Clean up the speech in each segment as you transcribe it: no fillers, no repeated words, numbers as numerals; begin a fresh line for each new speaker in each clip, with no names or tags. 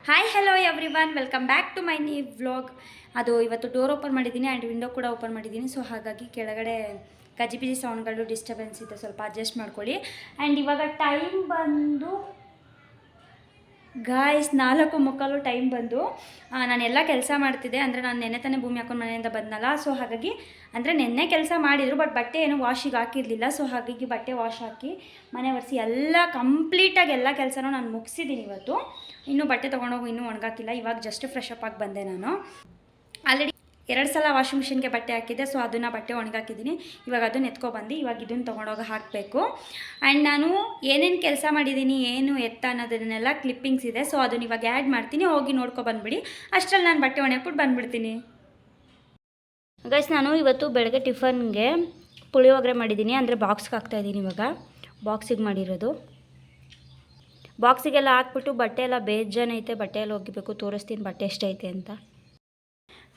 Hi hello everyone welcome back to my new vlog. ಅದು ಇವತ್ತು door open ಮಾಡಿದ್ದೀನಿ and window ಕೂಡ open ಮಾಡಿದ್ದೀನಿ. ಸೊ ಹಾಗಾಗಿ ಕೆಳಗಡೆ ಗಜಿಬಿಜಿ ಸೌಂಡ್ಗಳು ಡಿಸ್ಟರ್ಬೆನ್ಸ್ ಇದೆ, ಸ್ವಲ್ಪ ಅಡ್ಜಸ್ಟ್ ಮಾಡ್ಕೊಳ್ಳಿ. ಆ್ಯಂಡ್ ಇವಾಗ ಟೈಮ್ ಬಂದು ಗಾಯ್ಸ್ 4:45 ಟೈಮ್ ಬಂದು. ನಾನೆಲ್ಲ ಕೆಲಸ ಮಾಡ್ತಿದ್ದೆ, ಅಂದರೆ ನಾನು ನೆನ್ನೆ ತಾನೇ ಭೂಮಿ ಹಾಕೊಂಡು ಮನೆಯಿಂದ ಬಂದನಲ್ಲ. ಸೊ ಹಾಗಾಗಿ ಅಂದರೆ ನೆನ್ನೆ ಕೆಲಸ ಮಾಡಿದರು, ಬಟ್ ಬಟ್ಟೆ ಏನು ವಾಶಿಗೆ ಹಾಕಿರಲಿಲ್ಲ. ಸೊ ಹಾಗಾಗಿ ಬಟ್ಟೆ ವಾಶ್ ಹಾಕಿ ಮನೆ ಒರೆಸಿ ಎಲ್ಲ ಕಂಪ್ಲೀಟಾಗಿ ಎಲ್ಲ ಕೆಲಸನೂ ನಾನು ಮುಗಿಸಿದ್ದೀನಿ ಇವತ್ತು. ಇನ್ನೂ ಬಟ್ಟೆ ತೊಗೊಂಡೋಗಿ ಇನ್ನೂ ಒಣಗಾಕಿಲ್ಲ. ಇವಾಗ ಜಸ್ಟ್ ಫ್ರೆಶ್ ಅಪ್ ಆಗಿ ಬಂದೆ. ನಾನು ಆಲ್ರೆಡಿ 2 ಸಲ ವಾಷಿಂಗ್ ಮಿಷಿನ್ಗೆ ಬಟ್ಟೆ ಹಾಕಿದ್ದೆ. ಸೊ ಅದನ್ನು ಬಟ್ಟೆ ಒಣಗಾಕಿದ್ದೀನಿ. ಇವಾಗ ಅದನ್ನು ಎತ್ಕೊಬಂದು ಇವಾಗ ಇದನ್ನು ತೊಗೊಂಡೋಗಿ ಹಾಕಬೇಕು. ಆ್ಯಂಡ್ ನಾನು ಏನೇನು ಕೆಲಸ ಮಾಡಿದ್ದೀನಿ, ಏನು ಎತ್ತ ಅನ್ನೋದನ್ನೆಲ್ಲ ಕ್ಲಿಪ್ಪಿಂಗ್ಸ್ ಇದೆ. ಸೊ ಅದನ್ನು ಇವಾಗ ಆ್ಯಡ್ ಮಾಡ್ತೀನಿ, ಹೋಗಿ ನೋಡ್ಕೊಬಂದ್ಬಿಡಿ. ಅಷ್ಟರಲ್ಲಿ ನಾನು ಬಟ್ಟೆ ಒಣಗ್ಬಿಟ್ಟು ಬಂದುಬಿಡ್ತೀನಿ. ಗೈಸ್, ನಾನು ಇವತ್ತು ಬೆಳಗ್ಗೆ ಟಿಫನ್ಗೆ ಪುಳಿಯೋಗರೆ ಮಾಡಿದ್ದೀನಿ, ಅಂದರೆ ಬಾಕ್ಸ್ಗೆ ಹಾಕ್ತಾಯಿದ್ದೀನಿ. ಇವಾಗ ಬಾಕ್ಸಿಗೆ ಮಾಡಿರೋದು. ಬಾಕ್ಸಿಗೆಲ್ಲ ಹಾಕ್ಬಿಟ್ಟು ಬಟ್ಟೆ ಎಲ್ಲ ಬೇಜಾನೈತೆ, ಬಟ್ಟೆ ಎಲ್ಲ ಒಗಿಬೇಕು. ತೋರಿಸ್ತೀನಿ ಬಟ್ಟೆ ಎಷ್ಟೈತೆ ಅಂತ.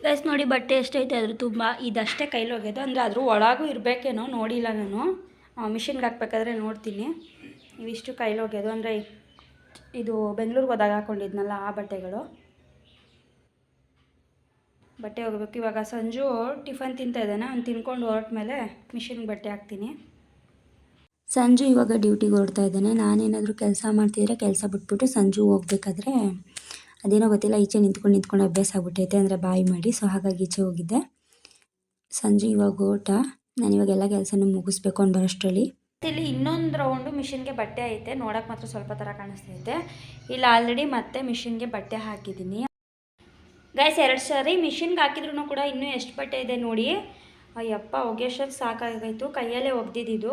ಗೈಸ್ ನೋಡಿ, ಬಟ್ಟೆ ಎಷ್ಟೈತೆ ಅದ್ರ ತುಂಬ. ಇದಷ್ಟೇ ಕೈಲಿ ಹೋಗ್ಯದು, ಅಂದರೆ ಅದ್ರ ಒಳಗೂ ಇರಬೇಕೇನೋ, ನೋಡಿಲ್ಲ ನಾನು. ಮಿಷಿನ್ಗೆ ಹಾಕ್ಬೇಕಾದ್ರೆ ನೋಡ್ತೀನಿ. ಇವಿಷ್ಟು ಕೈಲಿ ಹೋಗ್ಯದು, ಅಂದರೆ ಇದು ಬೆಂಗಳೂರಿಗೆ ಹೋದಾಗ ಹಾಕ್ಕೊಂಡಿದ್ನಲ್ಲ ಆ ಬಟ್ಟೆಗಳು. ಬಟ್ಟೆ ಹೋಗಬೇಕು. ಇವಾಗ ಸಂಜು ಟಿಫನ್ ತಿಂತಾ ಇದ್ದಾನೆ. ಅವ್ನು ತಿನ್ಕೊಂಡು ಹೊರಟ ಮೇಲೆ ಮಿಷಿನ್ಗೆ ಬಟ್ಟೆ ಹಾಕ್ತೀನಿ. ಸಂಜು ಇವಾಗ ಡ್ಯೂಟಿಗೆ ಹೊರಡ್ತಾ ಇದ್ದಾನೆ. ನಾನೇನಾದರೂ ಕೆಲಸ ಮಾಡ್ತಿದ್ರೆ ಕೆಲಸ ಬಿಟ್ಬಿಟ್ಟು ಸಂಜು ಹೋಗ್ಬೇಕಾದ್ರೆ ಅದೇನೋ ಗೊತ್ತಿಲ್ಲ, ಈಚೆ ನಿಂತ್ಕೊಂಡು ಅಭ್ಯಾಸ ಆಗ್ಬಿಟ್ಟೈತೆ, ಅಂದರೆ ಬಾಯಿ ಮಾಡಿ. ಸೊ ಹಾಗಾಗಿ ಈಚೆ ಹೋಗಿದ್ದೆ. ಸಂಜು ಇವಾಗ ಓಟ. ನಾನು ಇವಾಗ ಎಲ್ಲ ಕೆಲಸನೂ ಮುಗಿಸ್ಬೇಕು ಅವ್ನು ಬರೋಷ್ಟರಲ್ಲಿ. ಇಲ್ಲಿ ಇನ್ನೊಂದು ರೌಂಡು ಮಿಷಿನ್ಗೆ ಬಟ್ಟೆ ಐತೆ, ನೋಡೋಕೆ ಮಾತ್ರ ಸ್ವಲ್ಪ ಥರ ಕಾಣಿಸ್ತೈತೆ. ಇಲ್ಲ ಆಲ್ರೆಡಿ ಮತ್ತೆ ಮಿಷಿನ್ಗೆ ಬಟ್ಟೆ ಹಾಕಿದ್ದೀನಿ. ಗೈಸ್, 2 ಸಾರಿ ಮಿಷಿನ್ಗೆ ಹಾಕಿದ್ರು ಕೂಡ ಇನ್ನೂ ಎಷ್ಟು ಬಟ್ಟೆ ಇದೆ ನೋಡಿ. ಅಯ್ಯಪ್ಪ, ಒಗೆಯೋಷ್ಟಕ್ಕೆ ಸಾಕಾಗೈತು. ಕೈಯಲ್ಲೇ ಒಗ್ದಿದ್ದು.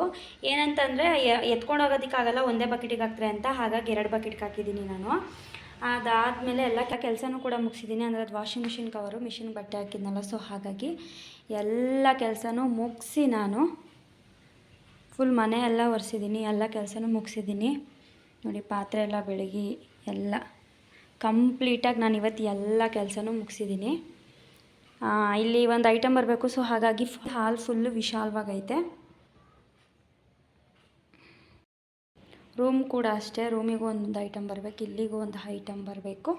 ಏನಂತಂದರೆ ಎತ್ಕೊಂಡು ಹೋಗೋದಕ್ಕಾಗಲ್ಲ, ಒಂದೇ ಬಕೆಟಿಗೆ ಹಾಕ್ತಾರೆ ಅಂತ. ಹಾಗಾಗಿ 2 ಬಕೆಟ್ಗೆ ಹಾಕಿದ್ದೀನಿ ನಾನು. ಅದಾದಮೇಲೆ ಎಲ್ಲ ಕೆಲಸನೂ ಕೂಡ ಮುಗಿಸಿದ್ದೀನಿ. ಅಂದರೆ ಅದು ವಾಷಿಂಗ್ ಮಿಷಿನ್ ಕವರು, ಮಿಷಿನ್ಗೆ ಬಟ್ಟೆ ಹಾಕಿದ್ನಲ್ಲ. ಸೊ ಹಾಗಾಗಿ ಎಲ್ಲ ಕೆಲಸನೂ ಮುಗಿಸಿ ನಾನು ಫುಲ್ ಮನೆ ಎಲ್ಲ ಒರೆಸಿದ್ದೀನಿ. ಎಲ್ಲ ಕೆಲಸನೂ ಮುಗಿಸಿದ್ದೀನಿ ನೋಡಿ. ಪಾತ್ರೆ ಎಲ್ಲ ಬೆಳಗಿ ಎಲ್ಲ ಕಂಪ್ಲೀಟಾಗಿ ನಾನು ಇವತ್ತು ಎಲ್ಲ ಕೆಲಸನೂ ಮುಗಿಸಿದ್ದೀನಿ. ಇಲ್ಲಿ ಒಂದು ಐಟಮ್ ಬರಬೇಕು. ಸೊ ಹಾಗಾಗಿ ಹಾಲ್ ಫುಲ್ಲು ವಿಶಾಲವಾಗೈತೆ. ರೂಮ್ ಕೂಡ ಅಷ್ಟೇ, ರೂಮಿಗೂ ಒಂದೊಂದು ಐಟಮ್ ಬರಬೇಕು, ಇಲ್ಲಿಗೂ ಒಂದು ಐಟಮ್ ಬರಬೇಕು.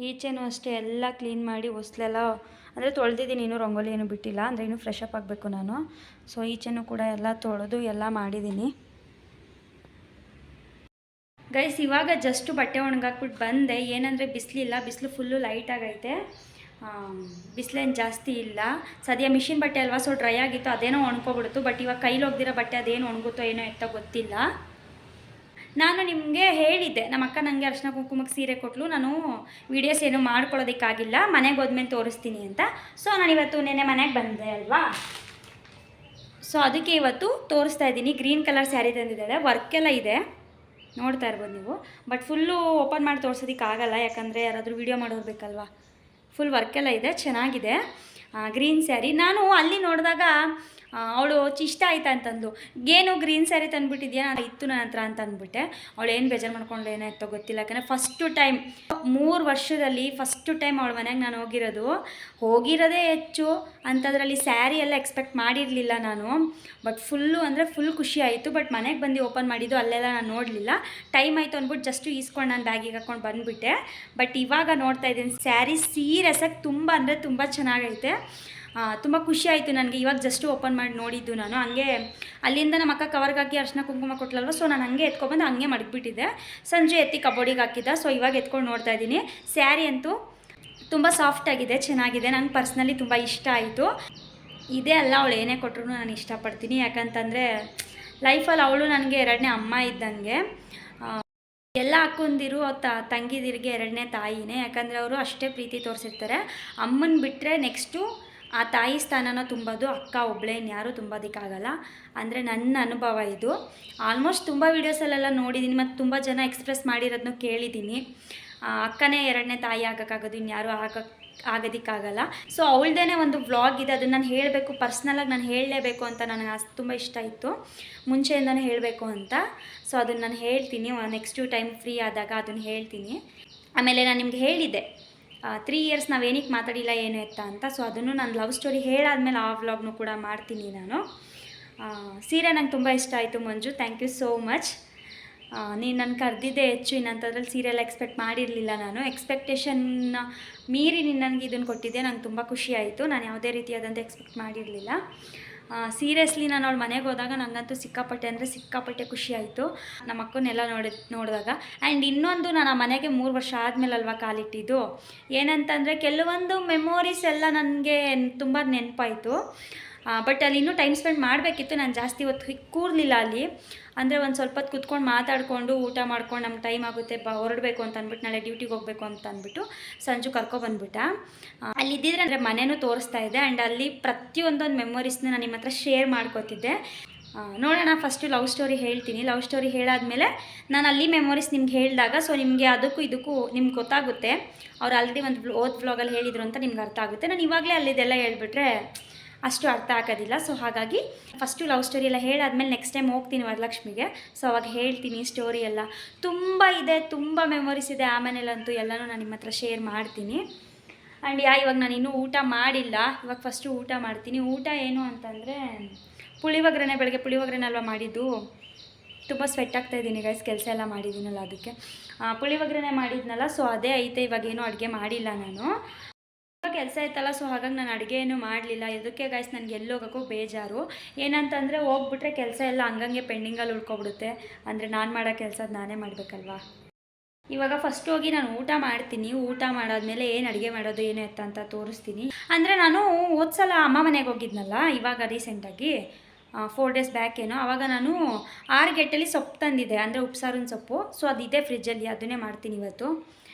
ಈಚೆನೂ ಅಷ್ಟೇ ಎಲ್ಲ ಕ್ಲೀನ್ ಮಾಡಿ ಹೊಸ್ಲೆಲ್ಲ ಅಂದರೆ ತೊಳೆದಿದ್ದೀನಿ. ಇನ್ನೂ ರಂಗೋಲಿ ಏನೂ ಬಿಟ್ಟಿಲ್ಲ, ಅಂದರೆ ಇನ್ನೂ ಫ್ರೆಶ್ ಅಪ್ ಆಗಬೇಕು ನಾನು. ಸೊ ಈಚೆನೂ ಕೂಡ ಎಲ್ಲ ತೊಳೆದು ಎಲ್ಲ ಮಾಡಿದ್ದೀನಿ. ಗೈಸ್, ಇವಾಗ ಜಸ್ಟು ಬಟ್ಟೆ ಒಣಗಾಕ್ಬಿಟ್ಟು ಬಂದೆ. ಏನಂದರೆ ಬಿಸಿಲಿಲ್ಲ, ಬಿಸಿಲು ಫುಲ್ಲು ಲೈಟಾಗೈತೆ. ಬಿಸಿಲೇನು ಜಾಸ್ತಿ ಇಲ್ಲ. ಸದ್ಯ ಮಿಷಿನ್ ಬಟ್ಟೆ ಅಲ್ವಾ, ಸೊ ಡ್ರೈ ಆಗಿತ್ತು, ಅದೇನೋ ಒಣ್ಕೊಬಿಡ್ತು. ಬಟ್ ಇವಾಗ ಕೈಲಿ ಹೋಗ್ದಿರೋ ಬಟ್ಟೆ ಅದೇನು ಒಣಗುತ್ತೋ ಏನೋ ಎತ್ತ ಗೊತ್ತಿಲ್ಲ. ನಾನು ನಿಮಗೆ ಹೇಳಿದ್ದೆ, ನಮ್ಮ ಅಕ್ಕ ನನಗೆ ಅರ್ಶಿನ ಕುಂಕುಮಕ್ಕೆ ಸೀರೆ ಕೊಟ್ಟಲು. ನಾನು ವೀಡಿಯೋಸ್ ಏನೂ ಮಾಡ್ಕೊಳ್ಳೋದಕ್ಕಾಗಿಲ್ಲ, ಮನೆಗೆ ಹೋದ್ಮೇಲೆ ತೋರಿಸ್ತೀನಿ ಅಂತ. ಸೊ ನಾನು ಇವತ್ತು ನೆನ್ನೆ ಮನೆಗೆ ಬಂದೆ ಅಲ್ವಾ, ಸೊ ಅದಕ್ಕೆ ಇವತ್ತು ತೋರಿಸ್ತಾ ಇದ್ದೀನಿ. ಗ್ರೀನ್ ಕಲರ್ ಸ್ಯಾರಿ ತಂದಿದ್ದಾಳೆ, ವರ್ಕೆಲ್ಲ ಇದೆ, ನೋಡ್ತಾ ಇರ್ಬೋದು ನೀವು. ಬಟ್ ಫುಲ್ಲು ಓಪನ್ ಮಾಡಿ ತೋರಿಸೋದಕ್ಕಾಗಲ್ಲ, ಯಾಕಂದರೆ ಯಾರಾದರೂ ವೀಡಿಯೋ ಮಾಡೋರು ಬೇಕಲ್ವಾ. ಫುಲ್ ವರ್ಕೆಲ್ಲ ಇದೆ, ಚೆನ್ನಾಗಿದೆ. ಗ್ರೀನ್ ಸ್ಯಾರಿ. ನಾನು ಅಲ್ಲಿ ನೋಡಿದಾಗ ಅವಳು ಇಷ್ಟ ಆಯ್ತಾ ಅಂತಂದು, ಏನು ಗ್ರೀನ್ ಸ್ಯಾರಿ ತಂದುಬಿಟ್ಟಿದ್ಯಾ, ಇತ್ತು ನನ್ನ ಹತ್ರ ಅಂತ ಅಂದ್ಬಿಟ್ಟೆ. ಅವಳು ಏನು ಬೇಜಾರು ಮಾಡ್ಕೊಂಡು ಏನಾಯ್ತೋ ಗೊತ್ತಿಲ್ಲ. ಯಾಕಂದರೆ ಫಸ್ಟು ಟೈಮ್ 3 ವರ್ಷದಲ್ಲಿ ಫಸ್ಟು ಟೈಮ್ ಅವಳ ಮನೆಗೆ ನಾನು ಹೋಗಿರೋದೇ ಹೆಚ್ಚು ಅಂಥದ್ರಲ್ಲಿ ಸ್ಯಾರಿ ಎಲ್ಲ ಎಕ್ಸ್ಪೆಕ್ಟ್ ಮಾಡಿರಲಿಲ್ಲ ನಾನು. ಬಟ್ ಫುಲ್ಲು ಅಂದರೆ ಫುಲ್ ಖುಷಿ ಆಯಿತು. ಬಟ್ ಮನೆಗೆ ಬಂದು ಓಪನ್ ಮಾಡಿದ್ದು ಅಲ್ಲೆಲ್ಲ ನಾನು ನೋಡಲಿಲ್ಲ. ಟೈಮ್ ಆಯಿತು ಅಂದ್ಬಿಟ್ಟು ಜಸ್ಟು ಈಸ್ಕೊಂಡು ನಾನು ಬ್ಯಾಗಿಗೆ ಹಾಕ್ಕೊಂಡು ಬಂದುಬಿಟ್ಟೆ. ಬಟ್ ಇವಾಗ ನೋಡ್ತಾ ಇದ್ದೀನಿ ಸ್ಯಾರಿ ಸೀರಿಯಸ್ಸಾಗಿ ತುಂಬ ಅಂದರೆ ತುಂಬ ಚೆನ್ನಾಗೈತೆ. ತುಂಬ ಖುಷಿ ಆಯಿತು ನನಗೆ. ಇವಾಗ ಜಸ್ಟು ಓಪನ್ ಮಾಡಿ ನೋಡಿದ್ದು ನಾನು. ಹಂಗೆ ಅಲ್ಲಿಂದ ನಮ್ಮ ಅಕ್ಕ ಕವರ್ಗೆ ಹಾಕಿ ಅರ್ಶಿನ ಕುಂಕುಮ ಕೊಟ್ಟಲಲ್ವ, ಸೊ ನಾನು ಹಂಗೆ ಎತ್ಕೊಬಂದು ಹಂಗೆ ಮಡಗಿಬಿಟ್ಟಿದ್ದೆ. ಸಂಜೆ ಎತ್ತಿ ಕಬೋರ್ಡಿಗೆ ಹಾಕಿದ್ದ. ಸೊ ಇವಾಗ ಎತ್ಕೊಂಡು ನೋಡ್ತಾ ಇದ್ದೀನಿ. ಸ್ಯಾರಿ ಅಂತೂ ತುಂಬ ಸಾಫ್ಟಾಗಿದೆ, ಚೆನ್ನಾಗಿದೆ. ನಂಗೆ ಪರ್ಸ್ನಲಿ ತುಂಬ ಇಷ್ಟ ಆಯಿತು. ಇದೇ ಅಲ್ಲ, ಅವಳು ಏನೇ ಕೊಟ್ಟರು ನಾನು ಇಷ್ಟಪಡ್ತೀನಿ. ಯಾಕಂತಂದರೆ ಲೈಫಲ್ಲಿ ಅವಳು ನನಗೆ 2ನೇ ಅಮ್ಮ ಇದ್ದಂಗೆ. ಎಲ್ಲ ಅಕ್ಕಂದಿರು ತಂಗಿದಿರಿಗೆ 2ನೇ ತಾಯಿನೇ. ಯಾಕಂದರೆ ಅವರು ಅಷ್ಟೇ ಪ್ರೀತಿ ತೋರಿಸಿರ್ತಾರೆ. ಅಮ್ಮನ ಬಿಟ್ಟರೆ ನೆಕ್ಸ್ಟು ಆ ತಾಯಿ ಸ್ಥಾನನ ತುಂಬೋದು ಅಕ್ಕ ಒಬ್ಬಳೇ, ಯಾರೂ ತುಂಬೋದಕ್ಕಾಗಲ್ಲ. ಅಂದರೆ ನನ್ನ ಅನುಭವ ಇದು. ಆಲ್ಮೋಸ್ಟ್ ತುಂಬ ವೀಡಿಯೋಸಲ್ಲೆಲ್ಲ ನೋಡಿದ್ದೀನಿ, ಮತ್ತು ತುಂಬ ಜನ ಎಕ್ಸ್ಪ್ರೆಸ್ ಮಾಡಿರೋದನ್ನು ಕೇಳಿದ್ದೀನಿ. ಅಕ್ಕನೇ 2ನೇ ತಾಯಿ ಆಗೋಕ್ಕಾಗೋದು, ಇನ್ಯಾರೂ ಆಗೋದಕ್ಕಾಗಲ್ಲ. ಸೊ ಅವಳದೇ ಒಂದು ವ್ಲಾಗ್ ಇದೆ, ಅದನ್ನು ನಾನು ಹೇಳಬೇಕು, ಪರ್ಸ್ನಲಾಗಿ ನಾನು ಹೇಳಲೇಬೇಕು ಅಂತ ನನಗೆ ತುಂಬ ಇಷ್ಟ ಇತ್ತು ಮುಂಚೆಯಿಂದನೇ ಹೇಳಬೇಕು ಅಂತ. ಸೊ ಅದನ್ನು ನಾನು ಹೇಳ್ತೀನಿ ನೆಕ್ಸ್ಟು ಟೈಮ್ ಫ್ರೀ ಆದಾಗ ಅದನ್ನು ಹೇಳ್ತೀನಿ. ಆಮೇಲೆ ನಾನು ನಿಮ್ಗೆ ಹೇಳಿದ್ದೆ 3 ಇಯರ್ಸ್ ನಾವೇನಕ್ಕೆ ಮಾತಾಡಿಲ್ಲ ಏನು ಎತ್ತ ಅಂತ. ಸೊ ಅದನ್ನು ನಾನು ಲವ್ ಸ್ಟೋರಿ ಹೇಳಾದ್ಮೇಲೆ ಆ ವ್ಲಾಗ್ನು ಕೂಡ ಮಾಡ್ತೀನಿ ನಾನು. ಸೀರೆ ನಂಗೆ ತುಂಬ ಇಷ್ಟ ಆಯಿತು ಮಂಜು, ಥ್ಯಾಂಕ್ ಯು ಸೋ ಮಚ್. ನೀನು ನನ್ನ ಕರೆದಿದ್ದೆ ಹೆಚ್ಚು, ಇನ್ನಂಥದ್ರಲ್ಲಿ ಸೀರಿಯಲ್ ಎಕ್ಸ್ಪೆಕ್ಟ್ ಮಾಡಿರಲಿಲ್ಲ. ನಾನು ಎಕ್ಸ್ಪೆಕ್ಟೇಷನ್ನ ಮೀರಿ ನೀನು ನನಗೆ ಇದನ್ನು ಕೊಟ್ಟಿದ್ದೆ, ನಂಗೆ ತುಂಬ ಖುಷಿ ಆಯಿತು. ನಾನು ಯಾವುದೇ ರೀತಿಯಾದಂಥ ಎಕ್ಸ್ಪೆಕ್ಟ್ ಮಾಡಿರಲಿಲ್ಲ. ಸೀರಿಯಸ್ಲಿ ನಾನು ಅವಳ ಮನೆಗೆ ಹೋದಾಗ ನನಗಂತೂ ಸಿಕ್ಕಾಪಟ್ಟೆ ಅಂದರೆ ಸಿಕ್ಕಾಪಟ್ಟೆ ಖುಷಿ ಆಯಿತು, ನಮ್ಮ ಅಕ್ಕನ್ನೆಲ್ಲ ನೋಡಿದಾಗ. ಆ್ಯಂಡ್ ಇನ್ನೊಂದು, ನಾನು ಆ ಮನೆಗೆ 3 ವರ್ಷ ಆದಮೇಲಲ್ವ ಕಾಲಿಟ್ಟಿದ್ದು. ಏನಂತಂದರೆ ಕೆಲವೊಂದು ಮೆಮೊರೀಸ್ ಎಲ್ಲ ನನಗೆ ತುಂಬ ನೆನಪಾಯಿತು. ಬಟ್ ಅಲ್ಲಿ ಇನ್ನೂ ಟೈಮ್ ಸ್ಪೆಂಡ್ ಮಾಡಬೇಕಿತ್ತು. ನಾನು ಜಾಸ್ತಿ ಹೊತ್ತು ಕೂರಲಿಲ್ಲ ಅಲ್ಲಿ. ಅಂದರೆ ಒಂದು ಸ್ವಲ್ಪ ಹೊತ್ತು ಕೂತ್ಕೊಂಡು ಮಾತಾಡಿಕೊಂಡು ಊಟ ಮಾಡ್ಕೊಂಡು ನಮ್ಗೆ ಟೈಮ್ ಆಗುತ್ತೆ ಹೊರಡಬೇಕು ಅಂತ ಅಂದ್ಬಿಟ್ಟು, ನಾಳೆ ಡ್ಯೂಟಿಗೆ ಹೋಗಬೇಕು ಅಂತ ಅಂದ್ಬಿಟ್ಟು ಸಂಜು ಕರ್ಕೊಬಂದ್ಬಿಟ್ಟ. ಅಲ್ಲಿದ್ದಿದ್ರೆ ಅಂದರೆ ಮನೆಯೂ ತೋರಿಸ್ತಾ ಇದೆ. ಆ್ಯಂಡ್ ಅಲ್ಲಿ ಪ್ರತಿಯೊಂದೊಂದು ಮೆಮೊರೀಸ್ನ ನಾನು ನಿಮ್ಮ ಹತ್ರ ಶೇರ್ ಮಾಡ್ಕೋತಿದ್ದೆ. ನೋಡೋಣ, ಫಸ್ಟು ಲವ್ ಸ್ಟೋರಿ ಹೇಳ್ತೀನಿ. ಲವ್ ಸ್ಟೋರಿ ಹೇಳಾದ್ಮೇಲೆ ನಾನು ಅಲ್ಲಿ ಮೆಮೊರೀಸ್ ನಿಮ್ಗೆ ಹೇಳಿದಾಗ ಸೊ ನಿಮಗೆ ಅದಕ್ಕೂ ಇದಕ್ಕೂ ನಿಮ್ಗೆ ಗೊತ್ತಾಗುತ್ತೆ. ಅವ್ರು ಆಲ್ರೆಡಿ ಒಂದು ವ್ಲಾಗಲ್ಲಿ ಹೇಳಿದರು ಅಂತ ನಿಮ್ಗೆ ಅರ್ಥ ಆಗುತ್ತೆ. ನಾನು ಇವಾಗಲೇ ಅಲ್ಲಿದೆಲ್ಲ ಹೇಳ್ಬಿಟ್ರೆ ಅಷ್ಟು ಅರ್ಥ ಆಗೋದಿಲ್ಲ. ಸೊ ಹಾಗಾಗಿ ಫಸ್ಟು ಲವ್ ಸ್ಟೋರಿ ಎಲ್ಲ ಹೇಳಾದ್ಮೇಲೆ ನೆಕ್ಸ್ಟ್ ಟೈಮ್ ಹೋಗ್ತೀನಿ ವರಲಕ್ಷ್ಮಿಗೆ. ಸೊ ಅವಾಗ ಹೇಳ್ತೀನಿ ಸ್ಟೋರಿ ಎಲ್ಲ. ತುಂಬ ಇದೆ, ತುಂಬ ಮೆಮೊರೀಸ್ ಇದೆ. ಆಮೇಲೆಲ್ಲಂತೂ ಎಲ್ಲನೂ ನಾನು ನಿಮ್ಮ ಹತ್ರ ಶೇರ್ ಮಾಡ್ತೀನಿ. ಆ್ಯಂಡ್ ಇವಾಗ ನಾನು ಇನ್ನೂ ಊಟ ಮಾಡಿಲ್ಲ. ಇವಾಗ ಫಸ್ಟು ಊಟ ಮಾಡ್ತೀನಿ. ಊಟ ಏನು ಅಂತಂದರೆ ಪುಳಿಯೋಗರೆ. ಬೆಳಗ್ಗೆ ಪುಳಿಯೋಗರೆನೇ ಅಲ್ವ ಮಾಡಿದ್ದು. ತುಂಬ ಸ್ವೆಟ್ ಆಗ್ತಾಯಿದ್ದೀನಿ ಗೈಸ್, ಕೆಲಸ ಎಲ್ಲ ಮಾಡಿದ್ದೀನಲ್ಲ ಅದಕ್ಕೆ. ಪುಳಿಯೋಗರೆನೇ ಮಾಡಿದ್ನಲ್ಲ, ಸೊ ಅದೇ ಐತೆ. ಇವಾಗೇನು ಅಡುಗೆ ಮಾಡಿಲ್ಲ ನಾನು. ಕೆಲಸ ಇತ್ತಲ್ಲ, ಸೊ ಹಾಗಾಗಿ ನಾನು ಅಡುಗೆ ಏನೂ ಮಾಡಲಿಲ್ಲ. ಇದಕ್ಕೆ ಗೈಸ್ ನನಗೆ ಎಲ್ಲಿ ಹೋಗೋಕ್ಕೂ ಬೇಜಾರು. ಏನಂತಂದರೆ ಹೋಗ್ಬಿಟ್ರೆ ಕೆಲಸ ಎಲ್ಲ ಹಂಗಂಗೆ ಪೆಂಡಿಂಗಲ್ಲಿ ಉಳ್ಕೊಬಿಡುತ್ತೆ. ಅಂದರೆ ನಾನು ಮಾಡೋ ಕೆಲಸ ನಾನೇ ಮಾಡಬೇಕಲ್ವಾ. ಇವಾಗ ಫಸ್ಟ್ ಹೋಗಿ ನಾನು ಊಟ ಮಾಡ್ತೀನಿ. ಊಟ ಮಾಡಾದ್ಮೇಲೆ ಏನು ಅಡುಗೆ ಮಾಡೋದು ಏನು ಎತ್ತ ಅಂತ ತೋರಿಸ್ತೀನಿ. ಅಂದರೆ ನಾನು ಹೋದ್ಸಲ ಅಮ್ಮ ಮನೆಗೆ ಹೋಗಿದ್ನಲ್ಲ, ಇವಾಗ ರೀಸೆಂಟಾಗಿ 4 ಡೇಸ್ ಬ್ಯಾಕ್ ಏನೋ, ಆವಾಗ ನಾನು 6 ಗಂಟೆಲಿ ಸೊಪ್ಪು ತಂದಿದ್ದೆ, ಅಂದರೆ ಉಪ್ಸಾರಿನ ಸೊಪ್ಪು. ಸೊ ಅದಿದೆ ಫ್ರಿಜ್ಜಲ್ಲಿ, ಅದನ್ನೇ ಮಾಡ್ತೀನಿ ಇವತ್ತು.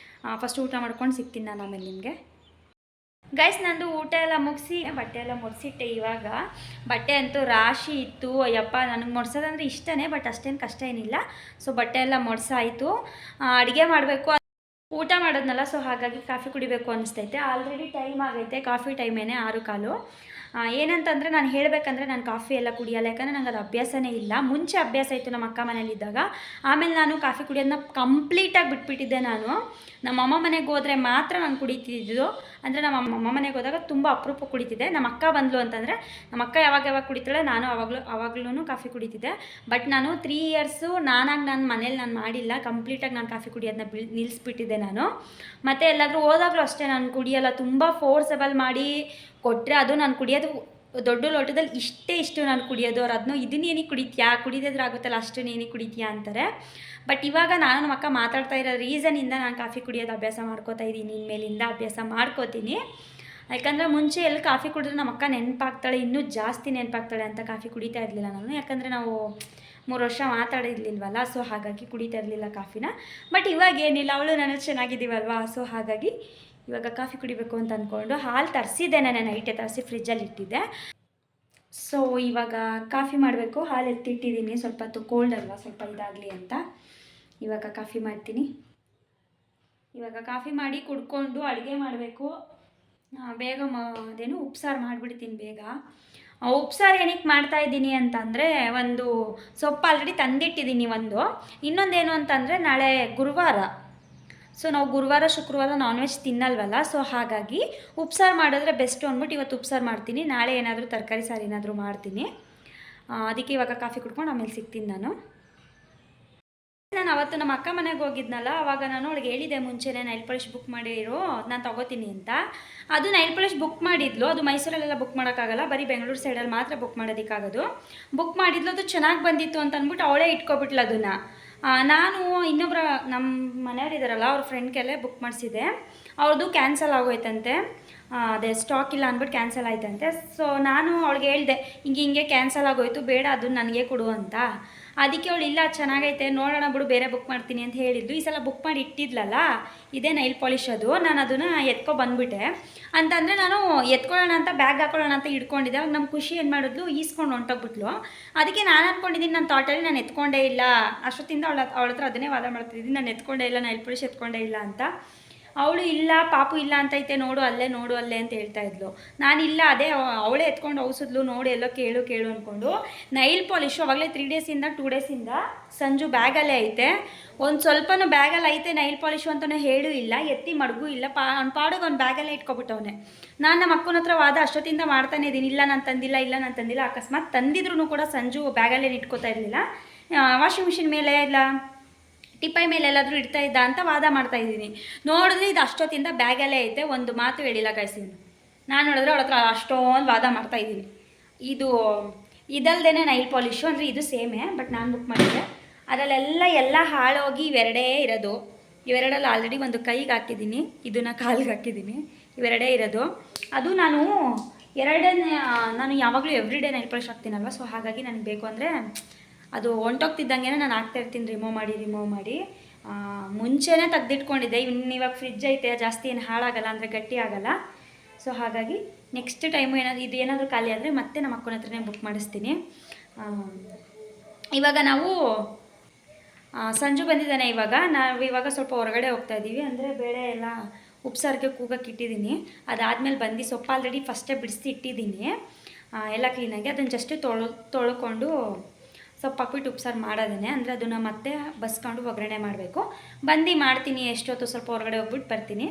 ಫಸ್ಟ್ ಊಟ ಮಾಡ್ಕೊಂಡು ಸಿಗ್ತೀನಿ ನಾನು ಆಮೇಲೆ ನಿಮಗೆ. ಗೈಸ್, ನಂದು ಊಟ ಎಲ್ಲ ಮುಗಿಸಿ ಬಟ್ಟೆ ಎಲ್ಲ ಮುಡಿಸಿಟ್ಟೆ. ಇವಾಗ ಬಟ್ಟೆ ಅಂತೂ ರಾಶಿ ಇತ್ತು. ಅಯ್ಯಪ್ಪ, ನನಗೆ ಮೊಡ್ಸೋದಂದ್ರೆ ಇಷ್ಟನೇ, ಬಟ್ ಅಷ್ಟೇನು ಕಷ್ಟ ಏನಿಲ್ಲ. ಸೊ ಬಟ್ಟೆ ಎಲ್ಲ ಮೊಡ್ಸಾಯಿತು. ಅಡುಗೆ ಮಾಡಬೇಕು, ಊಟ ಮಾಡೋದ್ನಲ್ಲ. ಸೊ ಹಾಗಾಗಿ ಕಾಫಿ ಕುಡಿಬೇಕು ಅನಿಸ್ತೈತೆ. ಆಲ್ರೆಡಿ ಟೈಮ್ ಆಗೈತೆ, ಕಾಫಿ ಟೈಮೇನೆ 6:15. ಏನಂತಂದರೆ ನಾನು ಹೇಳಬೇಕಂದ್ರೆ ನಾನು ಕಾಫಿ ಎಲ್ಲ ಕುಡಿಯಲ್ಲ, ಯಾಕಂದರೆ ನನಗೆ ಅದು ಅಭ್ಯಾಸನೇ ಇಲ್ಲ. ಮುಂಚೆ ಅಭ್ಯಾಸ ಇತ್ತು ನಮ್ಮ ಅಕ್ಕ ಮನೇಲಿದ್ದಾಗ. ಆಮೇಲೆ ನಾನು ಕಾಫಿ ಕುಡಿಯೋದನ್ನ ಕಂಪ್ಲೀಟಾಗಿ ಬಿಟ್ಬಿಟ್ಟಿದ್ದೆ. ನಾನು ನಮ್ಮ ಅಮ್ಮ ಮನೆಗೆ ಹೋದರೆ ಮಾತ್ರ ನಾನು ಕುಡಿತಿದ್ದು. ಅಂದರೆ ನಮ್ಮ ಅಮ್ಮ ಮನೆಗೆ ಹೋದಾಗ ತುಂಬ ಅಪರೂಪ ಕುಡಿತಿದ್ದೆ. ನಮ್ಮ ಅಕ್ಕ ಬಂದಳು ಅಂತಂದರೆ, ನಮ್ಮ ಅಕ್ಕ ಯಾವಾಗ ಕುಡಿತಾಳೆ, ನಾನು ಅವಾಗಲೂ ಕಾಫಿ ಕುಡಿತಿದ್ದೆ. ಬಟ್ ನಾನು 3 ಇಯರ್ಸು ನನ್ನ ಮನೇಲಿ ನಾನು ಮಾಡಿಲ್ಲ. ಕಂಪ್ಲೀಟಾಗಿ ನಾನು ಕಾಫಿ ಕುಡಿಯೋದನ್ನ ನಿಲ್ಲಿಸ್ಬಿಟ್ಟಿದ್ದೆ ನಾನು. ಮತ್ತು ಎಲ್ಲಾದರೂ ಹೋದಾಗಲೂ ಅಷ್ಟೇ ನಾನು ಕುಡಿಯೋಲ್ಲ. ತುಂಬ ಫೋರ್ಸಬಲ್ ಮಾಡಿ ಕೊಟ್ಟರೆ ಅದು ನಾನು ಕುಡಿಯೋದು ದೊಡ್ಡ ಲೋಟದಲ್ಲಿ ಇಷ್ಟು ನಾನು ಕುಡಿಯೋದು. ಅವ್ರು ಅದನ್ನೂ ಇದನ್ನೇನಿಗೆ ಕುಡಿತೀಯಾ, ಕುಡಿದಿದ್ರೆ ಆಗುತ್ತಲ್ಲ ಅಷ್ಟು ನೀನಿಗೆ ಕುಡಿತೀಯಾ ಅಂತಾರೆ. ಬಟ್ ಇವಾಗ ನಾನು ನಮ್ಮ ಅಕ್ಕ ಮಾತಾಡ್ತಾ ಇರೋ ರೀಸನಿಂದ ನಾನು ಕಾಫಿ ಕುಡಿಯೋದು ಅಭ್ಯಾಸ ಮಾಡ್ಕೋತಾ ಇದ್ದೀನಿ. ಇನ್ಮೇಲಿಂದ ಅಭ್ಯಾಸ ಮಾಡ್ಕೋತೀನಿ. ಯಾಕಂದರೆ ಮುಂಚೆ ಎಲ್ಲಿ ಕಾಫಿ ಕುಡಿದ್ರೆ ನಮ್ಮ ಅಕ್ಕ ನೆನಪಾಗ್ತಾಳೆ, ಇನ್ನೂ ಜಾಸ್ತಿ ನೆನಪಾಗ್ತಾಳೆ ಅಂತ ಕಾಫಿ ಕುಡಿತಾ ಇರಲಿಲ್ಲ ನಾನು. ಯಾಕಂದರೆ ನಾವು 3 ವರ್ಷ ಮಾತಾಡಿರ್ಲಿಲ್ವಲ್ಲ, ಸೊ ಹಾಗಾಗಿ ಕುಡಿತಾ ಇರಲಿಲ್ಲ ಕಾಫಿನ. ಬಟ್ ಇವಾಗ ಏನಿಲ್ಲ, ಅವಳು ನಾನು ಚೆನ್ನಾಗಿದ್ದೀವಲ್ವಾ, ಸೊ ಹಾಗಾಗಿ ಇವಾಗ ಕಾಫಿ ಕುಡಿಬೇಕು ಅಂತ ಅಂದ್ಕೊಂಡು ಹಾಲು ತರಿಸಿದ್ದೆ. ನಾನು ನೈಟೇ ತರಿಸಿ ಫ್ರಿಜ್ಜಲ್ಲಿ ಇಟ್ಟಿದ್ದೆ. ಸೊ ಇವಾಗ ಕಾಫಿ ಮಾಡಬೇಕು. ಹಾಲು ಎತ್ತಿಟ್ಟಿದ್ದೀನಿ, ಸ್ವಲ್ಪ ಹೊತ್ತು ಕೋಲ್ಡ್ ಅಲ್ವಾ, ಸ್ವಲ್ಪ ಇದಾಗಲಿ ಅಂತ. ಇವಾಗ ಕಾಫಿ ಮಾಡ್ತೀನಿ. ಇವಾಗ ಕಾಫಿ ಮಾಡಿ ಕುಡ್ಕೊಂಡು ಅಡುಗೆ ಮಾಡಬೇಕು. ಬೇಗ ಅದೇನು ಉಪ್ಸಾರು ಮಾಡಿಬಿಡ್ತೀನಿ ಬೇಗ. ಉಪ್ಸಾರು ಏನಕ್ಕೆ ಮಾಡ್ತಾಯಿದ್ದೀನಿ ಅಂತಂದರೆ, ಒಂದು ಸೊಪ್ಪು ಆಲ್ರೆಡಿ ತಂದಿಟ್ಟಿದ್ದೀನಿ. ಇನ್ನೊಂದೇನು ಅಂತಂದರೆ ನಾಳೆ ಗುರುವಾರ. ಸೊ ನಾವು ಗುರುವಾರ ಶುಕ್ರವಾರ ನಾನ್ ವೆಜ್ ತಿನ್ನಲ್ವಲ್ಲ, ಸೊ ಹಾಗಾಗಿ ಉಪ್ಸಾರು ಮಾಡಿದ್ರೆ ಬೆಸ್ಟು ಅಂದ್ಬಿಟ್ಟು ಇವತ್ತು ಉಪ್ಸಾರು ಮಾಡ್ತೀನಿ. ನಾಳೆ ಏನಾದರೂ ತರಕಾರಿ ಸಾರು ಏನಾದರೂ ಮಾಡ್ತೀನಿ. ಅದಕ್ಕೆ ಇವಾಗ ಕಾಫಿ ಕುಡ್ಕೊಂಡು ಆಮೇಲೆ ಸಿಗ್ತೀನಿ ನಾನು. ಅವತ್ತು ನಮ್ಮ ಅಕ್ಕ ಮನೆಗೆ ಹೋಗಿದ್ನಲ್ಲ, ಆವಾಗ ನಾನು ಅವಳಿಗೆ ಹೇಳಿದೆ ಮುಂಚೆನೇ ನೈಲ್ ಪಾಲಿಶ್ ಬುಕ್ ಮಾಡಿರೋ, ನಾನು ತೊಗೋತೀನಿ ಅಂತ. ಅದು ನೈಲ್ ಪಾಲಿಶ್ ಬುಕ್ ಮಾಡಿದ್ಲು. ಅದು ಮೈಸೂರಲ್ಲೆಲ್ಲ ಬುಕ್ ಮಾಡೋಕ್ಕಾಗಲ್ಲ, ಬರೀ ಬೆಂಗಳೂರು ಸೈಡಲ್ಲಿ ಮಾತ್ರ ಬುಕ್ ಮಾಡೋದಕ್ಕಾಗೋದು. ಬುಕ್ ಮಾಡಿದ್ಲು, ಅದು ಚೆನ್ನಾಗಿ ಬಂದಿತ್ತು ಅಂತ ಅಂದ್ಬಿಟ್ಟು ಅವಳೇ ಇಟ್ಕೊಬಿಟ್ಲು ಅದನ್ನು. ನಾನು ಇನ್ನೊಬ್ಬರ ನಮ್ಮ ಮನೆಯವರಿದ್ದಾರಲ್ಲ, ಅವ್ರ ಫ್ರೆಂಡ್ಗೆಲ್ಲ ಬುಕ್ ಮಾಡಿಸಿದೆ. ಅವ್ರದ್ದು ಕ್ಯಾನ್ಸಲ್ ಆಗೋಯ್ತಂತೆ. ಅದೇ ಸ್ಟಾಕ್ ಇಲ್ಲ ಅಂದ್ಬಿಟ್ಟು ಕ್ಯಾನ್ಸಲ್ ಆಯ್ತಂತೆ. ಸೊ ನಾನು ಅವಳಿಗೆ ಹೇಳಿದೆ, ಹಿಂಗೆ ಕ್ಯಾನ್ಸಲ್ ಆಗೋಯ್ತು, ಬೇಡ ಅದನ್ನು ನನಗೆ ಕೊಡು ಅಂತ. ಅದಕ್ಕೆ ಅವಳು ಇಲ್ಲ ಚೆನ್ನಾಗೈತೆ ನೋಡೋಣ ಬಿಡು ಬೇರೆ ಬುಕ್ ಮಾಡ್ತೀನಿ ಅಂತ ಹೇಳಿದ್ದು. ಈ ಸಲ ಬುಕ್ ಮಾಡಿ ಇಟ್ಟಿದ್ಲಲ್ಲ, ಇದೇ ನೈಲ್ ಪಾಲಿಶ್ ಅದು. ನಾನು ಅದನ್ನು ಬಂದುಬಿಟ್ಟೆ. ಅಂತಂದರೆ ನಾನು ಎತ್ಕೊಳ್ಳೋಣ ಅಂತ ಬ್ಯಾಗ್ ಹಾಕೊಳ್ಳೋಣ ಅಂತ ಇಟ್ಕೊಂಡಿದ್ದೆ. ಅವಾಗ ನಮ್ಮ ಖುಷಿ ಏನು ಮಾಡಿದ್ಲು, ಈಸ್ಕೊಂಡು ಹೊಂಟೋಗ್ಬಿಟ್ಲು. ಅದಕ್ಕೆ ನಾನು ಅಂದ್ಕೊಂಡಿದ್ದೀನಿ ನನ್ನ ಥಾಟಲ್ಲಿ ನಾನು ಎತ್ಕೊಂಡೇ ಇಲ್ಲ. ಅಷ್ಟೊತ್ತಿಂದ ಅವಳ ಹತ್ರ ಅದನ್ನೇ ವಾದ ಮಾಡ್ತಿದ್ದೀನಿ, ನಾನು ಎತ್ಕೊಂಡೇ ಇಲ್ಲ, ನೈಲ್ ಪಾಲಿಶ್ ಎತ್ಕೊಂಡೇ ಇಲ್ಲ ಅಂತ. ಅವಳು ಇಲ್ಲ ಪಾಪು ಇಲ್ಲ ಅಂತೈತೆ, ನೋಡು ಅಲ್ಲೇ ಅಂತ ಹೇಳ್ತಾ ಇದ್ಲು. ನಾನಿಲ್ಲ, ಅದೇ ಅವಳೇ ಎತ್ಕೊಂಡು ಔಸಿದ್ಲು, ನೋಡಿ ಎಲ್ಲೋ ಕೇಳು ಅಂದ್ಕೊಂಡು. ನೈಲ್ ಪಾಲಿಶು ಅವಾಗಲೇ 3 ಡೇಸಿಂದ 2 ಡೇಸಿಂದ ಸಂಜು ಬ್ಯಾಗಲ್ಲೇ ಐತೆ. ಒಂದು ಸ್ವಲ್ಪನೂ ಬ್ಯಾಗಲ್ಲಿ ಐತೆ ನೈಲ್ ಪಾಲಿಶು ಅಂತಲೂ ಹೇಳೂ ಇಲ್ಲ, ಎತ್ತಿ ಮಡಗೂ ಇಲ್ಲ. ಅವ್ನ ಪಾಡಿಗೆ ಅವ್ನು ಬ್ಯಾಗಲ್ಲೇ ಇಟ್ಕೊಬಿಟ್ಟವನೆ. ನಾನು ನಮ್ಮ ಅಕ್ಕನ ಹತ್ರ ವಾದ ಅಷ್ಟೊತ್ತಿಂದ ಮಾಡ್ತಾನೆ ಇದ್ದೀನಿ, ಇಲ್ಲ ನಾನು ತಂದಿಲ್ಲ. ಅಕಸ್ಮಾತ್ ತಂದಿದ್ರು ಕೂಡ ಸಂಜು ಬ್ಯಾಗಲ್ಲೇ ಇಟ್ಕೋತಾ ಇರಲಿಲ್ಲ. ವಾಷಿಂಗ್ ಮಿಷಿನ್ ಮೇಲೆ ಇಲ್ಲ ಟಿಪ್ಪೈ ಮೇಲೆ ಎಲ್ಲಾದರೂ ಇಡ್ತಾ ಇದ್ದ ಅಂತ ವಾದ ಮಾಡ್ತಾ ಇದ್ದೀನಿ. ನೋಡಿದ್ರೆ ಇದು ಅಷ್ಟೊತ್ತಿಂದ ಬ್ಯಾಗಲ್ಲೇ ಐತೆ, ಒಂದು ಮಾತು ಹೇಳಿಲ್ಲ ಗಾಯ್ಸಿನ. ನಾನು ನೋಡಿದ್ರೆ ಅವಳ ಹತ್ರ ಅಷ್ಟೊಂದು ವಾದ ಮಾಡ್ತಾ ಇದ್ದೀನಿ. ಇದು ಇದಲ್ದೇ ನೈಲ್ ಪಾಲಿಶು, ಅಂದರೆ ಇದು ಸೇಮೇ, ಬಟ್ ನಾನು ಬುಕ್ ಮಾಡಿದ್ದೆ. ಅದರಲ್ಲೆಲ್ಲ ಹಾಳೋಗಿ ಇವೆರಡೇ ಇರೋದು. ಇವೆರಡಲ್ಲಿ ಆಲ್ರೆಡಿ ಒಂದು ಕೈಗೆ ಹಾಕಿದ್ದೀನಿ, ಇದನ್ನು ಕಾಲಿಗೆ ಹಾಕಿದ್ದೀನಿ, ಇವೆರಡೇ ಇರೋದು. ಅದು ನಾನು ಯಾವಾಗಲೂ ಎವ್ರಿಡೇ ನೈಲ್ ಪಾಲಿಶ್ ಹಾಕ್ತೀನಲ್ವ, ಸೊ ಹಾಗಾಗಿ ನನಗೆ ಬೇಕು ಅಂದರೆ ಅದು ಹೊಂಟೋಗ್ತಿದ್ದಂಗೆ ನಾನು ಹಾಕ್ತಾಯಿರ್ತೀನಿ ರಿಮೂವ್ ಮಾಡಿ. ಮುಂಚೆನೇ ತೆಗ್ದಿಟ್ಕೊಂಡಿದ್ದೆ. ಇವಾಗ ಫ್ರಿಜ್ ಐತೆ, ಜಾಸ್ತಿ ಏನು ಹಾಳಾಗಲ್ಲ, ಅಂದರೆ ಗಟ್ಟಿ ಆಗಲ್ಲ. ಸೊ ಹಾಗಾಗಿ ನೆಕ್ಸ್ಟ್ ಟೈಮು ಏನಾದರೂ ಖಾಲಿ ಆದರೆ ಮತ್ತೆ ನಮ್ಮ ಅಕ್ಕನ ಹತ್ರನೇ ಬುಕ್ ಮಾಡಿಸ್ತೀನಿ. ಇವಾಗ ನಾವು ಸಂಜು ಬಂದಿದ್ದಾನೆ. ಇವಾಗ ಸ್ವಲ್ಪ ಹೊರಗಡೆ ಹೋಗ್ತಾ ಇದ್ದೀವಿ. ಅಂದರೆ ಬೇಳೆ ಎಲ್ಲ ಉಪ್ಸಾರಿಗೆ ಕೂಗಕ್ಕೆ ಇಟ್ಟಿದ್ದೀನಿ. ಅದಾದಮೇಲೆ ಬಂದು ಸೊಪ್ಪು ಆಲ್ರೆಡಿ ಫಸ್ಟೇ ಬಿಡಿಸಿ ಇಟ್ಟಿದ್ದೀನಿ ಎಲ್ಲ ಕ್ಲೀನಾಗಿ. ಅದನ್ನು ಜಸ್ಟ್ ತೊಳ್ಕೊಂಡು ಸೊಪ್ಪು ಹಾಕ್ಬಿಟ್ಟು ಉಪ್ಸಾರು ಮಾಡೋದೇ. ಅಂದರೆ ಅದನ್ನು ಮತ್ತೆ ಬಸ್ಕೊಂಡು ಒಗ್ಗರಣೆ ಮಾಡಬೇಕು. ಬಂದು ಮಾಡ್ತೀನಿ. ಎಷ್ಟೊತ್ತು ಸ್ವಲ್ಪ ಹೊರಗಡೆ ಹೋಗ್ಬಿಟ್ಟು ಬರ್ತೀನಿ.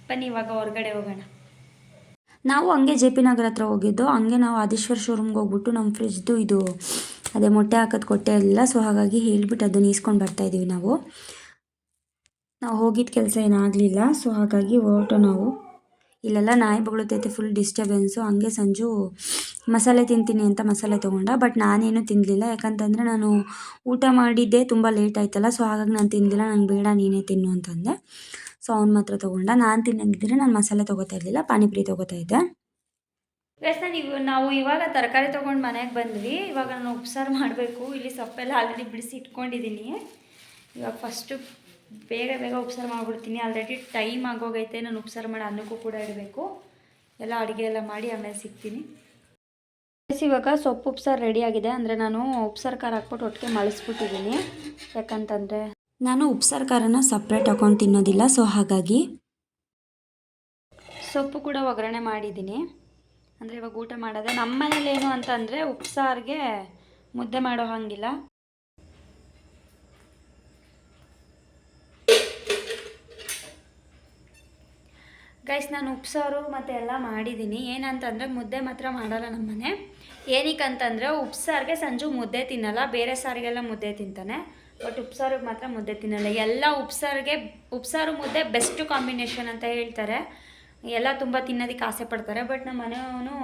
ಬನ್ನಿ ಇವಾಗ ಹೊರಗಡೆ ಹೋಗೋಣ. ನಾವು ಹಂಗೆ ಜೆ ಪಿ ನಗರ ಹತ್ರ ಹೋಗಿದ್ದು. ಹಂಗೆ ನಾವು ಆದೇಶ್ವರ್ ಶೋರೂಮ್ಗೆ ಹೋಗ್ಬಿಟ್ಟು ನಮ್ಮ ಫ್ರಿಜ್ದು ಇದು ಅದೇ ಮೊಟ್ಟೆ ಹಾಕೋದು ಕೊಟ್ಟೆ ಇಲ್ಲ. ಸೊ ಹಾಗಾಗಿ ಹೇಳ್ಬಿಟ್ಟು ಅದನ್ನು ಈಸ್ಕೊಂಡು ಬರ್ತಾಯಿದ್ದೀವಿ. ನಾವು ಹೋಗಿದ್ದ ಕೆಲಸ ಏನಾಗಲಿಲ್ಲ. ಸೊ ಹಾಗಾಗಿ ನಾವು ಇಲ್ಲೆಲ್ಲ ನಾಯಿ ಬೊಗಳುತ್ತೈತೆ, ಫುಲ್ ಡಿಸ್ಟರ್ಬೆನ್ಸು. ಹಂಗೆ ಸಂಜು ಮಸಾಲೆ ತಿಂತೀನಿ ಅಂತ ಮಸಾಲೆ ತೊಗೊಂಡ, ಬಟ್ ನಾನೇನು ತಿನ್ನಲಿಲ್ಲ. ಯಾಕಂತಂದರೆ ನಾನು ಊಟ ಮಾಡಿದ್ದೆ ತುಂಬ ಲೇಟ್ ಆಯ್ತಲ್ಲ. ಸೊ ಹಾಗಾಗಿ ನಾನು ತಿನ್ನಲಿಲ್ಲ. ನಂಗೆ ಬೇಡ, ನೀನೇ ತಿನ್ನು ಅಂತಂದೆ. ಸೊ ಅವ್ನು ಮಾತ್ರ ತೊಗೊಂಡ. ನಾನು ತಿನ್ನಂಗಿದ್ರೆ ನಾನು ಮಸಾಲೆ ತೊಗೋತಾ ಇರಲಿಲ್ಲ, ಪಾನಿಪುರಿ ತೊಗೋತಾ ಇದ್ದೆ. ನಾವು ಇವಾಗ ತರಕಾರಿ ತೊಗೊಂಡು ಮನೆಗೆ ಬಂದ್ವಿ. ಇವಾಗ ನಾನು ಉಪ್ಸಾರು ಮಾಡಬೇಕು. ಇಲ್ಲಿ ಸೊಪ್ಪೆಲ್ಲ ಆಲ್ರೆಡಿ ಬಿಡಿಸಿ ಇಟ್ಕೊಂಡಿದ್ದೀನಿ. ಇವಾಗ ಫಸ್ಟು ಬೇಗ ಉಪ್ಸಾರು ಮಾಡಿಬಿಡ್ತೀನಿ. ಆಲ್ರೆಡಿ ಟೈಮ್ ಆಗೋಗೈತೆ. ನಾನು ಉಪ್ಸಾರು ಮಾಡಿ ಅನ್ನಕ್ಕೂ ಕೂಡ ಇಡಬೇಕು. ಎಲ್ಲ ಅಡುಗೆ ಎಲ್ಲ ಮಾಡಿ ಆಮೇಲೆ ಸಿಗ್ತೀನಿ. ಇವಾಗ ಸೊಪ್ಪು ಉಪ್ಸಾರು ರೆಡಿಯಾಗಿದೆ. ಅಂದರೆ ನಾನು ಉಪ್ಸಾರು ಖಾರ ಹಾಕ್ಬಿಟ್ಟು ಒಟ್ಟಿಗೆ ಮಳಿಸ್ಬಿಟ್ಟಿದ್ದೀನಿ. ಯಾಕಂತಂದರೆ ನಾನು ಉಪ್ಸಾರು ಖಾರನ ಸಪ್ರೇಟ್ ಹಾಕೊಂಡು ತಿನ್ನೋದಿಲ್ಲ. ಸೊ ಹಾಗಾಗಿ ಸೊಪ್ಪು ಕೂಡ ಒಗ್ಗರಣೆ ಮಾಡಿದ್ದೀನಿ. ಅಂದರೆ ಇವಾಗ ಊಟ ಮಾಡೋದೆ. ನಮ್ಮ ಮನೇಲಿ ಏನು ಅಂತಂದರೆ ಉಪ್ಸಾರಿಗೆ ಮುದ್ದೆ ಮಾಡೋ ಹಾಗಿಲ್ಲ. ಗೈಸ್, ನಾನು ಉಪ್ಸಾರು ಮತ್ತು ಎಲ್ಲ ಮಾಡಿದ್ದೀನಿ. ಏನಂತಂದರೆ ಮುದ್ದೆ ಮಾತ್ರ ಮಾಡಲ್ಲ ನಮ್ಮನೆ. ಏನಕ್ಕಂತಂದರೆ ಉಪ್ಸಾರಿಗೆ ಸಂಜು ಮುದ್ದೆ ತಿನ್ನಲ್ಲ. ಬೇರೆ ಸಾರಿಗೆಲ್ಲ ಮುದ್ದೆ ತಿಂತಾನೆ, ಬಟ್ ಉಪ್ಸಾರಿಗೆ ಮಾತ್ರ ಮುದ್ದೆ ತಿನ್ನಲ್ಲ. ಎಲ್ಲ ಉಪ್ಸಾರು ಮುದ್ದೆ ಬೆಸ್ಟ್ ಕಾಂಬಿನೇಷನ್ ಅಂತ ಹೇಳ್ತಾರೆ. ಎಲ್ಲ ತುಂಬ ತಿನ್ನೋದಕ್ಕೆ ಆಸೆ ಪಡ್ತಾರೆ. ಬಟ್ ನಮ್ಮ ಮನೆಯವನು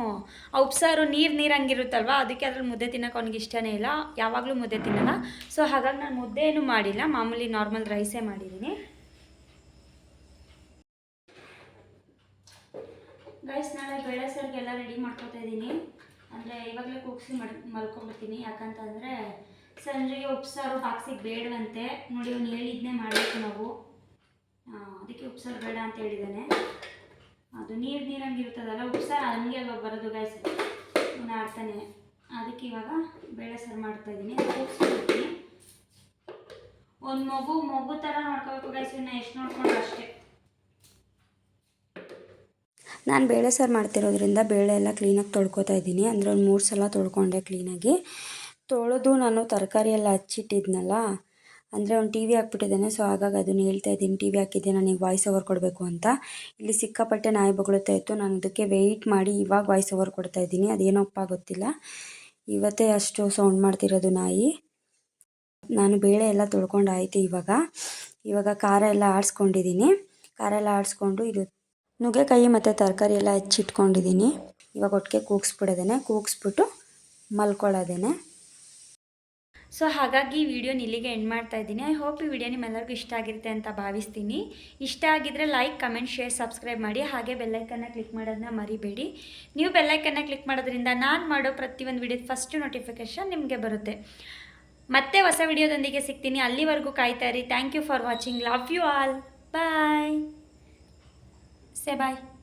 ಆ ಉಪ್ಸಾರು ನೀರಂಗಿರುತ್ತಲ್ವ, ಅದಕ್ಕೆ ಅದ್ರಲ್ಲಿ ಮುದ್ದೆ ತಿನ್ನೋಕೆ ಅವ್ನಿಗೆ ಇಷ್ಟನೇ ಇಲ್ಲ. ಯಾವಾಗಲೂ ಮುದ್ದೆ ತಿನ್ನಲ್ಲ. ಸೊ ಹಾಗಾಗಿ ನಾನು ಮುದ್ದೆ ಏನೂ ಮಾಡಿಲ್ಲ, ಮಾಮೂಲಿ ನಾರ್ಮಲ್ ರೈಸೇ ಮಾಡಿದ್ದೀನಿ. ಗೈಸ್, ನಾಳೆ ಬೇಳೆ ಸಾರಿಗೆಲ್ಲ ರೆಡಿ ಮಾಡ್ಕೊತಾ ಇದ್ದೀನಿ. ಅಂದರೆ ಇವಾಗಲೇ ಕೂಗಿಸಿ ಮಲ್ಕೊಂಡ್ಬಿಡ್ತೀನಿ. ಯಾಕಂತಂದರೆ ಸಂಜೆಗೆ ಉಪ್ಸಾರು ಬಾಕ್ಸಿಗೆ ಬೇಡವಂತೆ. ನೋಡಿ, ಅವ್ನು ಹೇಳಿದ್ನೇ ಮಾಡಬೇಕು ನಾವು. ಅದಕ್ಕೆ ಉಪ್ಸಾರು ಬೇಡ ಅಂತ ಹೇಳಿದ್ದಾನೆ. ಅದು ನೀರಂಗಿರ್ತದಲ್ಲ ಉಪ್ಸಾರು, ಹಂಗೆ ಅಲ್ವ ಬರೋದು ಗೈಸ್, ಅವನು ಆಡ್ತಾನೆ. ಅದಕ್ಕೆ ಇವಾಗ ಬೇಳೆ ಸಾರು ಮಾಡ್ತಾಯಿದ್ದೀನಿ. ಕೂಗಿಸ್ಬಿಡ್ತೀನಿ. ಒಂದು ಮಗು ಥರ ನೋಡ್ಕೋಬೇಕು ಗೈಸ್. ಇನ್ನು ಎಷ್ಟು ನೋಡ್ಕೊಂಡ್ರು ಅಷ್ಟೇ. ನಾನು ಬೇಳೆ ಸಾರು ಮಾಡ್ತಿರೋದ್ರಿಂದ ಬೇಳೆ ಎಲ್ಲ ಕ್ಲೀನಾಗಿ ತೊಳ್ಕೊತಾ ಇದ್ದೀನಿ. ಅಂದರೆ ಒಂದು 3 ಸಲ ತೊಳ್ಕೊಂಡೆ ಕ್ಲೀನಾಗಿ. ತೊಳೆದು ನಾನು ತರಕಾರಿ ಎಲ್ಲ ಹಚ್ಚಿಟ್ಟಿದ್ನಲ್ಲ, ಅಂದರೆ ಒಂದು ಟಿ ವಿ ಹಾಕ್ಬಿಟ್ಟಿದ್ದೇನೆ. ಸೊ ಹಾಗಾಗಿ ಅದನ್ನು ಹೇಳ್ತಾ ಇದ್ದೀನಿ. ಟಿ ವಿ ಹಾಕಿದ್ದೆ, ನನಗೆ ವಾಯ್ಸ್ ಓವರ್ ಕೊಡಬೇಕು ಅಂತ. ಇಲ್ಲಿ ಸಿಕ್ಕಾಪಟ್ಟೆ ನಾಯಿ ಬೊಗಳುತ್ತಾ ಇತ್ತು. ನಾನು ಅದಕ್ಕೆ ವೆಯ್ಟ್ ಮಾಡಿ ಇವಾಗ ವಾಯ್ಸ್ ಓವರ್ ಕೊಡ್ತಾ ಇದ್ದೀನಿ. ಅದೇನಪ್ಪ ಗೊತ್ತಿಲ್ಲ, ಇವತ್ತೇ ಅಷ್ಟು ಸೌಂಡ್ ಮಾಡ್ತಿರೋದು ನಾಯಿ. ನಾನು ಬೇಳೆ ಎಲ್ಲ ತೊಳ್ಕೊಂಡು ಆಯಿತು. ಇವಾಗ ಖಾರ ಎಲ್ಲ ಆಡಿಸ್ಕೊಂಡಿದ್ದೀನಿ. ಖಾರ ಎಲ್ಲ ಆಡಿಸ್ಕೊಂಡು ಇದು ನುಗ್ಗೆಕಾಯಿ ಮತ್ತು ತರಕಾರಿ ಎಲ್ಲ ಹೆಚ್ಚಿಟ್ಕೊಂಡಿದ್ದೀನಿ. ಇವಾಗ ಒಟ್ಟಿಗೆ ಕೂಗಿಸ್ಬಿಟ್ಟು ಮಲ್ಕೊಳ್ಳೋದೇನೆ. ಸೊ ಹಾಗಾಗಿ ಈ ವಿಡಿಯೋನ ಇಲ್ಲಿಗೆ ಎಂಡ್ ಮಾಡ್ತಾ ಇದ್ದೀನಿ. ಐ ಹೋಪ್ ಈ ವಿಡಿಯೋ ನಿಮ್ಮೆಲ್ಲರಿಗೂ ಇಷ್ಟ ಆಗಿರುತ್ತೆ ಅಂತ ಭಾವಿಸ್ತೀನಿ. ಇಷ್ಟ ಆಗಿದ್ದರೆ ಲೈಕ್, ಕಮೆಂಟ್, ಶೇರ್, ಸಬ್ಸ್ಕ್ರೈಬ್ ಮಾಡಿ. ಹಾಗೆ ಬೆಲ್ಲೈಕನ್ನ ಕ್ಲಿಕ್ ಮಾಡೋದನ್ನ ಮರಿಬೇಡಿ. ನೀವು ಬೆಲ್ಲೈಕನ್ನ ಕ್ಲಿಕ್ ಮಾಡೋದ್ರಿಂದ ನಾನು ಮಾಡೋ ಪ್ರತಿಯೊಂದು ವಿಡಿಯೋದ ಫಸ್ಟ್ ನೋಟಿಫಿಕೇಷನ್ ನಿಮಗೆ ಬರುತ್ತೆ. ಮತ್ತೆ ಹೊಸ ವಿಡಿಯೋದೊಂದಿಗೆ ಸಿಗ್ತೀನಿ. ಅಲ್ಲಿವರೆಗೂ ಕಾಯ್ತಾ ಇರಿ. Thank you for watching. Love you all. Bye. Say bye.